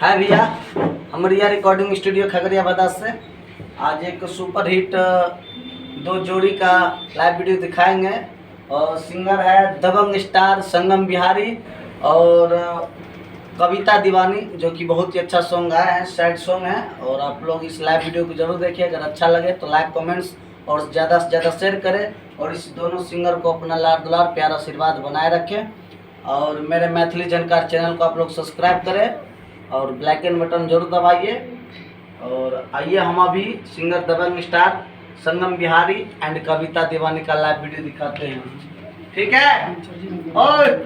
है भैया, हम रिया रिकॉर्डिंग स्टूडियो खगड़िया बदास से आज एक सुपर हिट दो जोड़ी का लाइव वीडियो दिखाएंगे। और सिंगर है दबंग स्टार संगम बिहारी और कविता दीवानी, जो कि बहुत ही अच्छा सॉन्ग आया है, सैड सॉन्ग है। और आप लोग इस लाइव वीडियो को जरूर देखिए। अगर अच्छा लगे तो लाइक कमेंट्स और ज़्यादा से ज़्यादा शेयर करें और इस दोनों सिंगर को अपना लाड दुलार प्यार आशीर्वाद बनाए रखें। और मेरे मैथिली जानकार चैनल को आप लोग सब्सक्राइब करें और ब्लैक एंड बटन जरूर दबाइए। और आइए हम अभी singer Dabang star Sangam Bihari and Kavita Diwani का लाइव वीडियो दिखाते हैं, ठीक है। और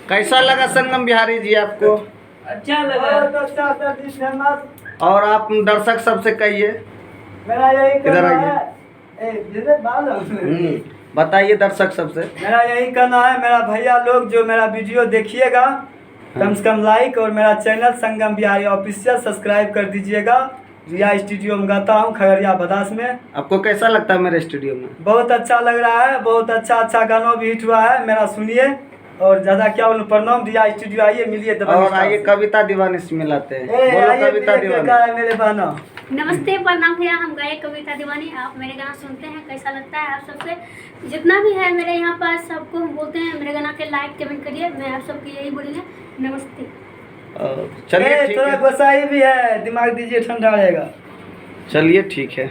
कैसा लगा संगम बिहारी जी आपको? अच्छा लगा। और आप दर्शक सबसे कहिए, मेरा यही इधर कहना आइए। है, बताइए दर्शक सबसे। मेरा यही कहना है, मेरा भैया लोग जो मेरा वीडियो देखिएगा कम से कम लाइक और मेरा चैनल संगम बिहारी ऑफिशियल सब्सक्राइब कर दीजिएगा। रिया स्टूडियो में गाता हूँ खगड़िया बदास में। आपको कैसा लगता है मेरे स्टूडियो में? बहुत अच्छा लग रहा है, बहुत अच्छा गाना भी हिट हुआ है मेरा, सुनिए। और ज़्यादा क्या बोलूं, प्रणाम। रिया स्टूडियो आइए, मिलिए। और आइए कविता दीवानी से मिलाते हैं। बोलो कविता दीवानी। मेरे बहनों नमस्ते, प्रणाम भैया। हम गाए कविता दीवानी। आप मेरे गाना सुनते हैं, कैसा लगता है? आप सबसे जितना भी है मेरे यहाँ पास सबको हम बोलते हैं मेरे गाना के लाइक कमेंट करिए। मैं आप सबको यही बोलूँगा, नमस्ते। चलिए, थोड़ा गुस्सा भी है, दिमाग दीजिए, ठंडा रहेगा। चलिए ठीक है।